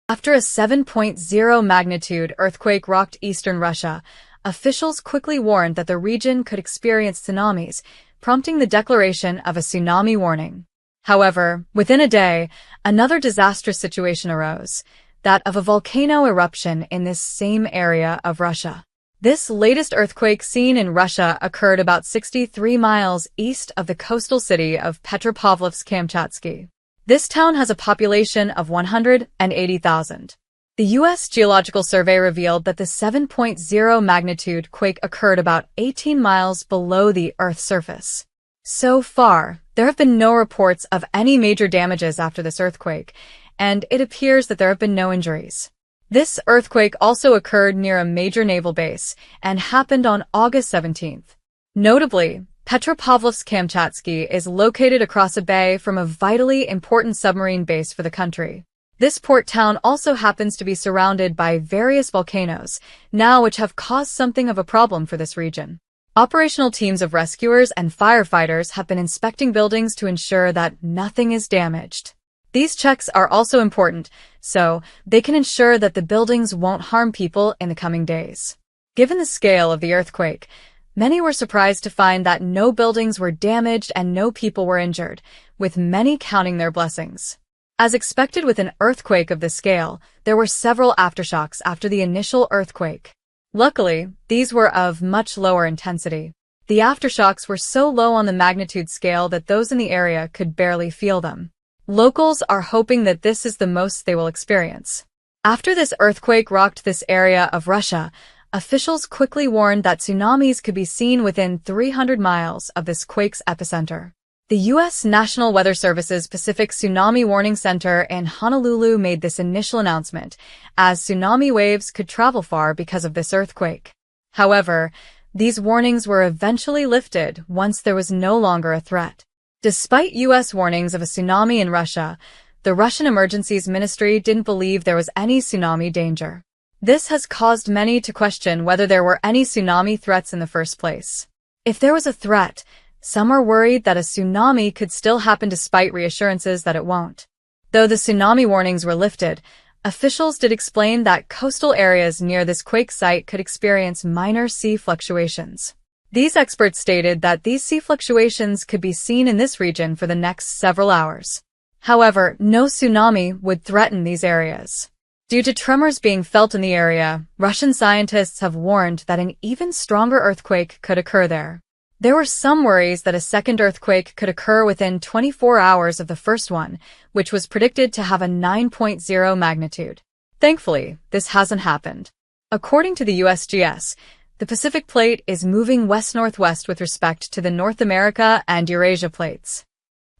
After a 7.0 magnitude earthquake rocked eastern Russia, officials quickly warned that the region could experience tsunamis, prompting the declaration of a tsunami warning. However, within a day, another disastrous situation arose, that of a volcano eruption in this same area of Russia. This latest earthquake seen in Russia occurred about 63 miles east of the coastal city of Petropavlovsk-Kamchatsky. This town has a population of 180,000. The U.S. Geological Survey revealed that the 7.0 magnitude quake occurred about 18 miles below the Earth's surface. So far, there have been no reports of any major damages after this earthquake, and it appears that there have been no injuries. This earthquake also occurred near a major naval base and happened on August 17th. Notably, Petropavlovsk-Kamchatsky is located across a bay from a vitally important submarine base for the country. This port town also happens to be surrounded by various volcanoes, now which have caused something of a problem for this region. Operational teams of rescuers and firefighters have been inspecting buildings to ensure that nothing is damaged. These checks are also important, so they can ensure that the buildings won't harm people in the coming days. Given the scale of the earthquake, many were surprised to find that no buildings were damaged and no people were injured, with many counting their blessings. As expected with an earthquake of this scale, there were several aftershocks after the initial earthquake. Luckily, these were of much lower intensity. The aftershocks were so low on the magnitude scale that those in the area could barely feel them. Locals are hoping that this is the most they will experience. After this earthquake rocked this area of Russia, officials quickly warned that tsunamis could be seen within 300 miles of this quake's epicenter. The U.S. National Weather Service's Pacific Tsunami Warning Center in Honolulu made this initial announcement, as tsunami waves could travel far because of this earthquake. However, these warnings were eventually lifted once there was no longer a threat. Despite U.S. warnings of a tsunami in Russia, the Russian Emergencies Ministry didn't believe there was any tsunami danger. This has caused many to question whether there were any tsunami threats in the first place. If there was a threat, some are worried that a tsunami could still happen despite reassurances that it won't. Though the tsunami warnings were lifted, officials did explain that coastal areas near this quake site could experience minor sea fluctuations. These experts stated that these sea fluctuations could be seen in this region for the next several hours. However, no tsunami would threaten these areas. Due to tremors being felt in the area, Russian scientists have warned that an even stronger earthquake could occur there. There were some worries that a second earthquake could occur within 24 hours of the first one, which was predicted to have a 9.0 magnitude. Thankfully, this hasn't happened. According to the USGS, the Pacific Plate is moving west-northwest with respect to the North America and Eurasia plates.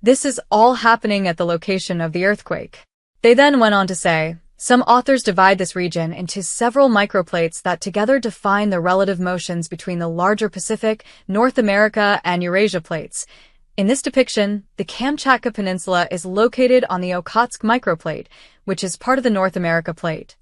This is all happening at the location of the earthquake. They then went on to say, some authors divide this region into several microplates that together define the relative motions between the larger Pacific, North America, and Eurasia plates. In this depiction, the Kamchatka Peninsula is located on the Okhotsk microplate, which is part of the North America plate.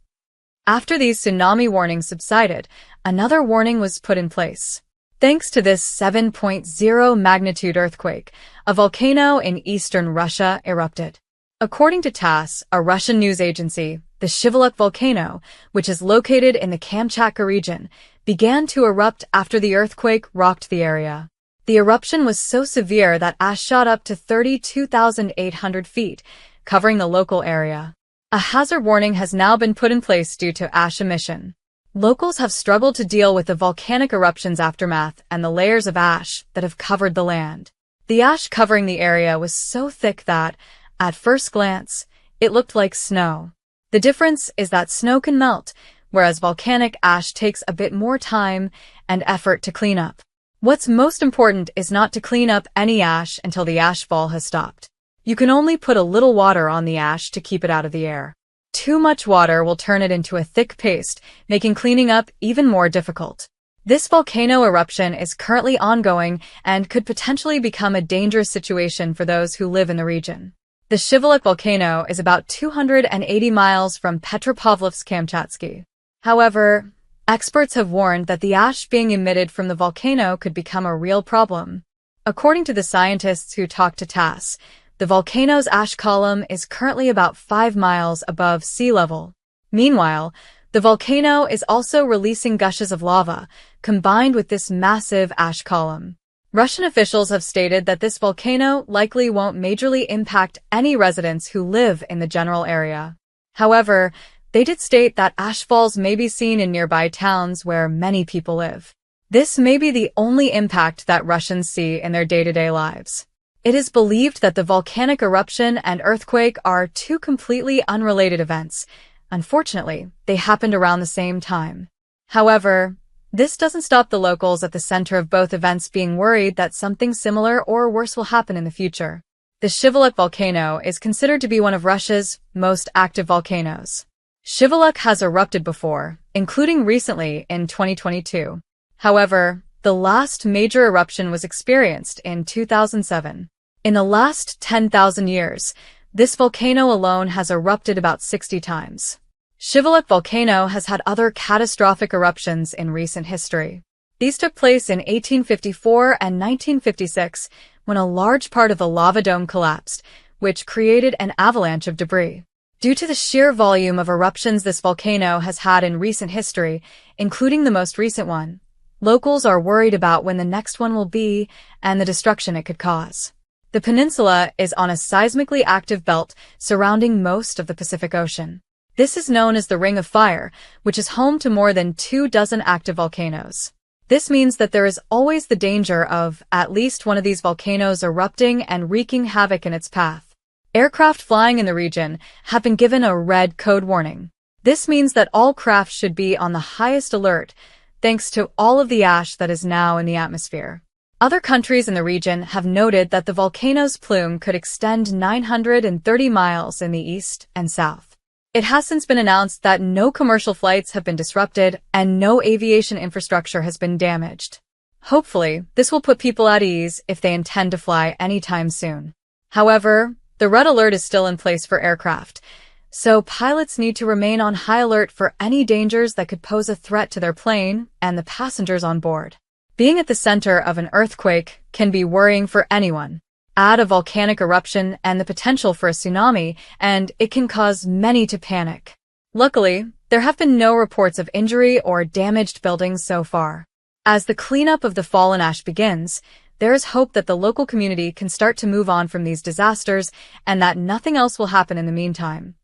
After these tsunami warnings subsided, another warning was put in place. Thanks to this 7.0 magnitude earthquake, a volcano in eastern Russia erupted. According to TASS, a Russian news agency, the Shivaluk volcano, which is located in the Kamchatka region, began to erupt after the earthquake rocked the area. The eruption was so severe that ash shot up to 32,800 feet, covering the local area. A hazard warning has now been put in place due to ash emission. Locals have struggled to deal with the volcanic eruption's aftermath and the layers of ash that have covered the land. The ash covering the area was so thick that, at first glance, it looked like snow. The difference is that snow can melt, whereas volcanic ash takes a bit more time and effort to clean up. What's most important is not to clean up any ash until the ashfall has stopped. You can only put a little water on the ash to keep it out of the air. Too much water will turn it into a thick paste, making cleaning up even more difficult. This volcano eruption is currently ongoing and could potentially become a dangerous situation for those who live in the region. The Shiveluch volcano is about 280 miles from Petropavlovsk-Kamchatsky. However, experts have warned that the ash being emitted from the volcano could become a real problem. According to the scientists who talked to TASS, the volcano's ash column is currently about 5 miles above sea level. Meanwhile, the volcano is also releasing gushes of lava, combined with this massive ash column. Russian officials have stated that this volcano likely won't majorly impact any residents who live in the general area. However, they did state that ash falls may be seen in nearby towns where many people live. This may be the only impact that Russians see in their day-to-day lives. It is believed that the volcanic eruption and earthquake are two completely unrelated events. Unfortunately, they happened around the same time. However, this doesn't stop the locals at the center of both events being worried that something similar or worse will happen in the future. The Shiveluch volcano is considered to be one of Russia's most active volcanoes. Shiveluch has erupted before, including recently in 2022. However, the last major eruption was experienced in 2007. In the last 10,000 years, this volcano alone has erupted about 60 times. Shiveluch volcano has had other catastrophic eruptions in recent history. These took place in 1854 and 1956 when a large part of the lava dome collapsed, which created an avalanche of debris. Due to the sheer volume of eruptions this volcano has had in recent history, including the most recent one, locals are worried about when the next one will be and the destruction it could cause. The peninsula is on a seismically active belt surrounding most of the Pacific Ocean. This is known as the Ring of Fire, which is home to more than 24 active volcanoes. This means that there is always the danger of at least one of these volcanoes erupting and wreaking havoc in its path. Aircraft flying in the region have been given a red code warning. This means that all craft should be on the highest alert, thanks to all of the ash that is now in the atmosphere. Other countries in the region have noted that the volcano's plume could extend 930 miles in the east and south. It has since been announced that no commercial flights have been disrupted and no aviation infrastructure has been damaged. Hopefully, this will put people at ease if they intend to fly anytime soon. However, the red alert is still in place for aircraft, so pilots need to remain on high alert for any dangers that could pose a threat to their plane and the passengers on board. Being at the center of an earthquake can be worrying for anyone. Add a volcanic eruption and the potential for a tsunami, and it can cause many to panic. Luckily, there have been no reports of injury or damaged buildings so far. As the cleanup of the fallen ash begins, there is hope that the local community can start to move on from these disasters and that nothing else will happen in the meantime.